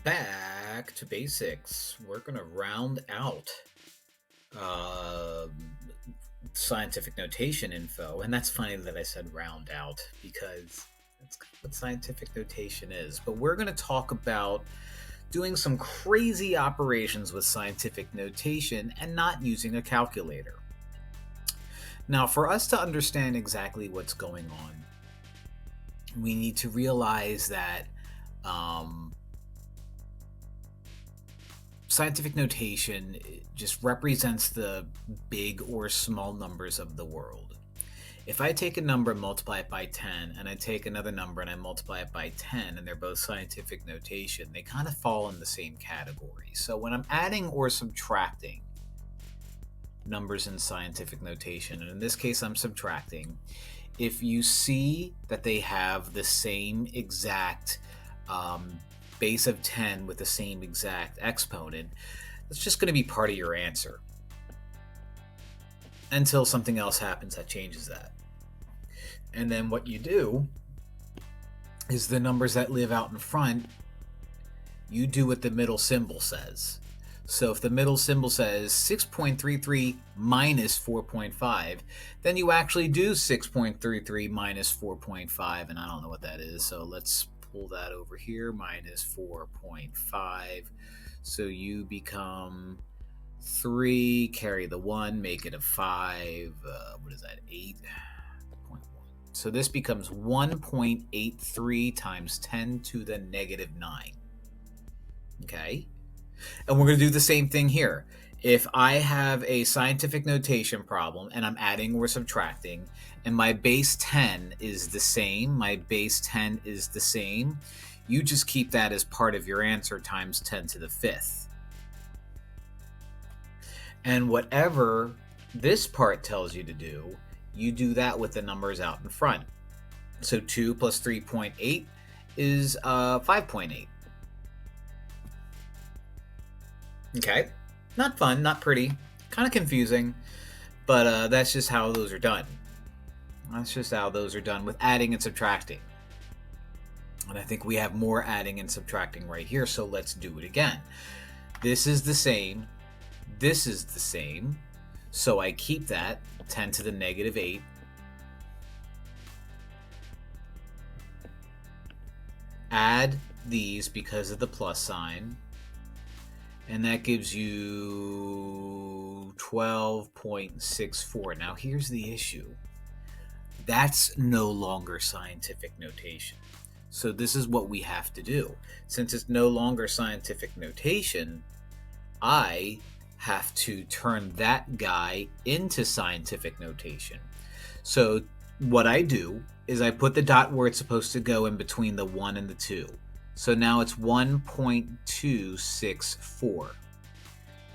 Back to basics. We're going to round out uh, scientific notation info. And that's funny that I said round out because that's what scientific notation is. But we're going to talk about doing some crazy operations with scientific notation and not using a calculator. Now, for us to understand exactly what's going on, we need to realize that scientific notation just represents the big or small numbers of the world. If I take a number and multiply it by 10, and I take another number and I multiply it by 10, and they're both scientific notation, they kind of fall in the same category. So when I'm adding or subtracting numbers in scientific notation, and in this case I'm subtracting, if you see that they have the same exact base of 10 with the same exact exponent, that's just going to be part of your answer until something else happens that changes that. And then what you do is the numbers that live out in front, you do what the middle symbol says. So if the middle symbol says 6.33 minus 4.5, then you actually do 6.33 minus 4.5, and I don't know what that is, so let's pull that over here, minus 4.5. So you become 3, carry the 1, make it a 5. What is that? 8.1. So this becomes 1.83 times 10 to the negative 9. Okay? And we're going to do the same thing here. If I have a scientific notation problem and I'm adding or subtracting, and my base 10 is the same, you just keep that as part of your answer times 10 to the 5th. And whatever this part tells you to do, you do that with the numbers out in front. So 2 plus 3.8 is 5.8. Okay, not fun, not pretty, kind of confusing, but that's just how those are done. That's just how those are done with adding and subtracting. And I think we have more adding and subtracting right here, so let's do it again. This is the same, this is the same, so I keep that, 10 to the negative 8. Add these because of the plus sign. And that gives you 12.64. Now, here's the issue. That's no longer scientific notation. So this is what we have to do. Since it's no longer scientific notation, I have to turn that guy into scientific notation. So what I do is I put the dot where it's supposed to go in between the 1 and the 2. So now it's 1.264.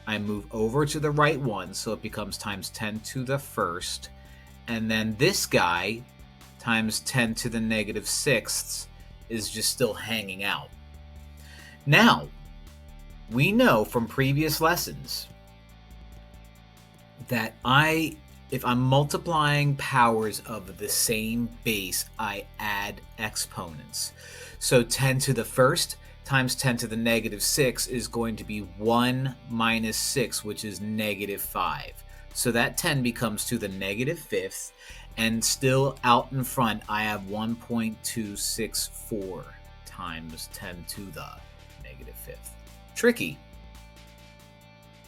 I move over to the right one, so it becomes times 10 to the 1st. And then this guy, times 10 to the negative 6th, is just still hanging out. Now, we know from previous lessons that if I'm multiplying powers of the same base, I add exponents. So 10 to the 1st times 10 to the negative 6 is going to be 1 minus 6, which is negative 5. So that 10 becomes to the negative 5th, and still out in front, I have 1.264 times 10 to the negative 5th. Tricky.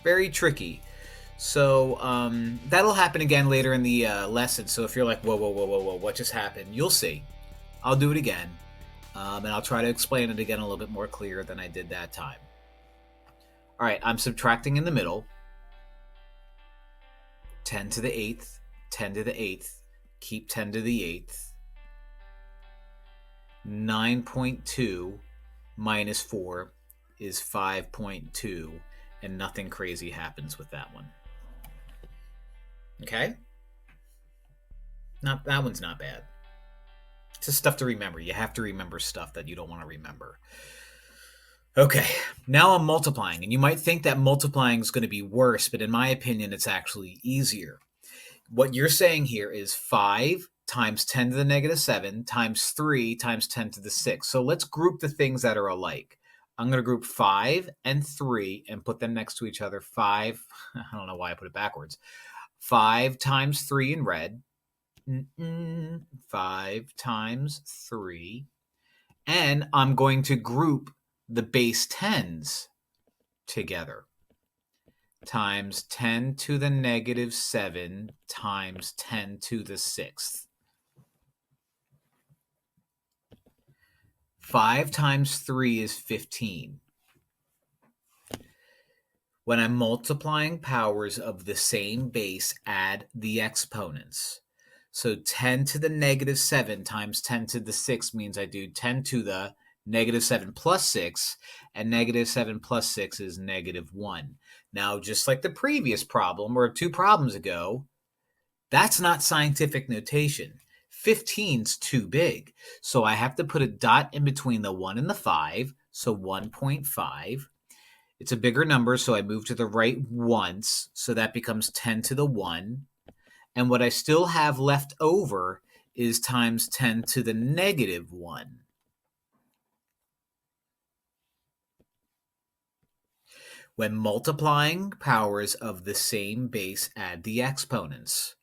Very tricky. So that'll happen again later in the lesson. So if you're like, whoa, what just happened? You'll see. I'll do it again. And I'll try to explain it again a little bit more clear than I did that time. All right, I'm subtracting in the middle. 10 to the 8th, 10 to the 8th, keep 10 to the 8th. 9.2 minus 4 is 5.2, and nothing crazy happens with that one. Okay? That one's not bad. It's just stuff to remember. You have to remember stuff that you don't want to remember. Okay, now I'm multiplying, and you might think that multiplying is going to be worse, but in my opinion, it's actually easier. What you're saying here is 5 times 10 to the negative 7 times 3 times 10 to the 6. So let's group the things that are alike. I'm going to group 5 and 3 and put them next to each other. 5, I don't know why I put it backwards. 5 times 3 in red. 5 times 3. And I'm going to group the base 10s together. Times 10 to the negative 7 times 10 to the 6th. 5 times 3 is 15. When I'm multiplying powers of the same base, add the exponents. So 10 to the negative 7 times 10 to the 6 means I do 10 to the negative 7 plus 6, and negative 7 plus 6 is negative 1. Now, just like the previous problem, or 2 problems ago, that's not scientific notation. 15's too big. So I have to put a dot in between the 1 and the 5, so 1.5. It's a bigger number, so I move to the right once, so that becomes 10 to the 1. And what I still have left over is times 10 to the negative 1. When multiplying powers of the same base, add the exponents.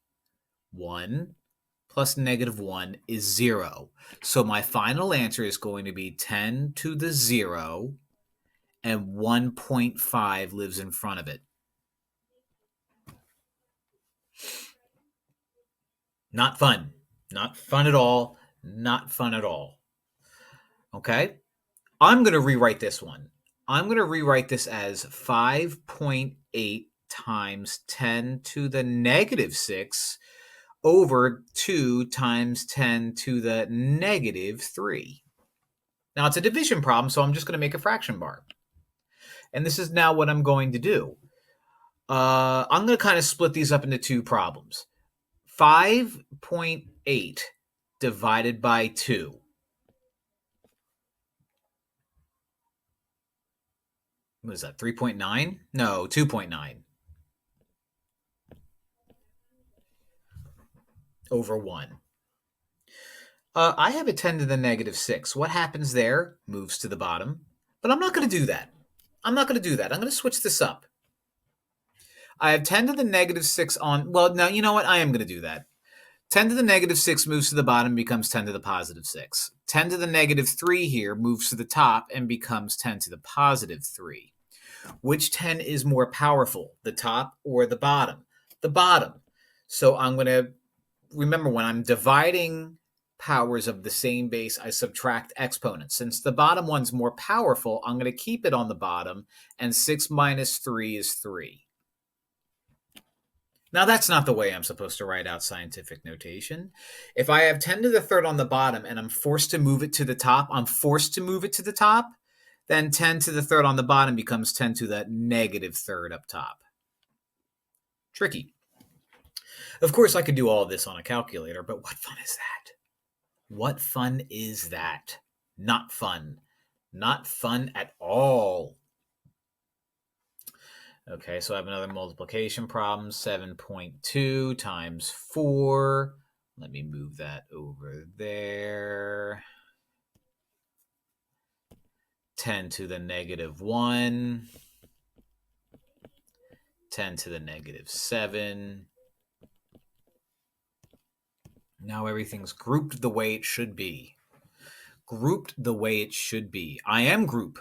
1 plus negative 1 is 0. So my final answer is going to be 10 to the 0, and 1.5 lives in front of it. Not fun. Not fun at all. Not fun at all. Okay? I'm going to rewrite this one. I'm going to rewrite this as 5.8 times 10 to the negative 6 over 2 times 10 to the negative 3. Now, it's a division problem, so I'm just going to make a fraction bar. And this is now what I'm going to do. I'm going to kind of split these up into 2 problems. 5.8 divided by 2. What is that, 3.9? No, 2.9. Over 1. I have a 10 to the negative 6. What happens there? Moves to the bottom. But I'm not going to do that. I'm going to switch this up. I have 10 to the negative 6 on... Well, no, you know what? I am going to do that. 10 to the negative 6 moves to the bottom, becomes 10 to the positive 6. 10 to the negative 3 here moves to the top and becomes 10 to the positive 3. Which 10 is more powerful, the top or the bottom? The bottom. So I'm going to... Remember, when I'm dividing powers of the same base, I subtract exponents. Since the bottom one's more powerful, I'm going to keep it on the bottom, and 6 minus 3 is 3. Now, that's not the way I'm supposed to write out scientific notation. If I have 10 to the third on the bottom and I'm forced to move it to the top, then 10 to the third on the bottom becomes 10 to the negative third up top. Tricky. Of course, I could do all of this on a calculator, but what fun is that? What fun is that? Not fun. Not fun at all. Okay, so I have another multiplication problem. 7.2 times 4. Let me move that over there. 10 to the negative 1. 10 to the negative 7. Now everything's grouped the way it should be. Grouped the way it should be. I am group.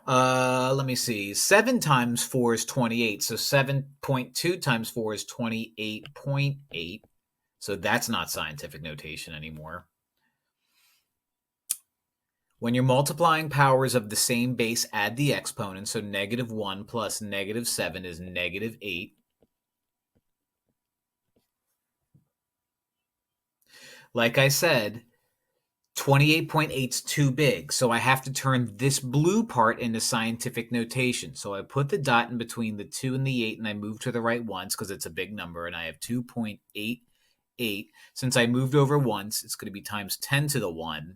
Let me see. 7 times 4 is 28. So 7.2 times 4 is 28.8. So that's not scientific notation anymore. When you're multiplying powers of the same base, add the exponents. So negative 1 plus negative 7 is negative 8. Like I said, 28.8 is too big, so I have to turn this blue part into scientific notation. So I put the dot in between the 2 and the 8, and I move to the right once because it's a big number, and I have 2.88. Since I moved over once, it's going to be times 10 to the 1.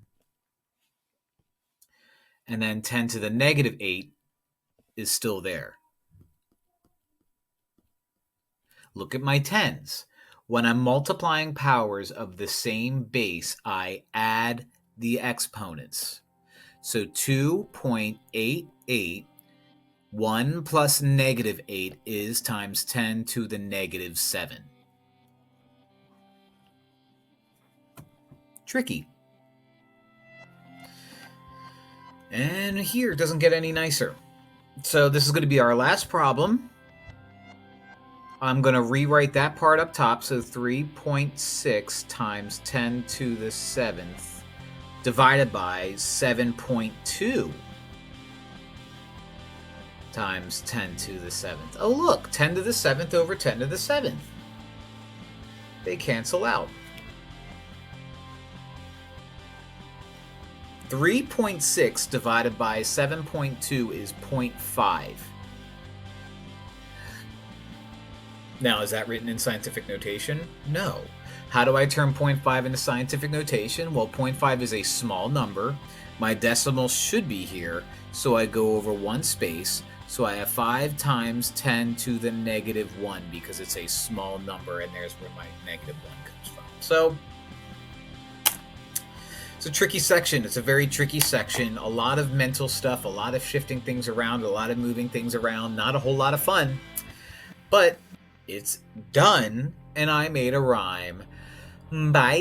And then 10 to the negative 8 is still there. Look at my 10s. When I'm multiplying powers of the same base, I add the exponents. So 2.88, 1 plus negative 8 is times 10 to the negative 7. Tricky. And here it doesn't get any nicer. So this is going to be our last problem. I'm going to rewrite that part up top. So 3.6 times 10 to the 7th divided by 7.2 times 10 to the 7th. Oh, look, 10 to the 7th over 10 to the 7th. They cancel out. 3.6 divided by 7.2 is 0.5. Now, is that written in scientific notation? No. How do I turn 0.5 into scientific notation? Well, 0.5 is a small number. My decimal should be here, so I go over one space. So I have 5 times 10 to the negative 1 because it's a small number, and there's where my negative 1 comes from. So it's a tricky section. It's a very tricky section. A lot of mental stuff, a lot of shifting things around, a lot of moving things around. Not a whole lot of fun, but it's done, and I made a rhyme. Bye.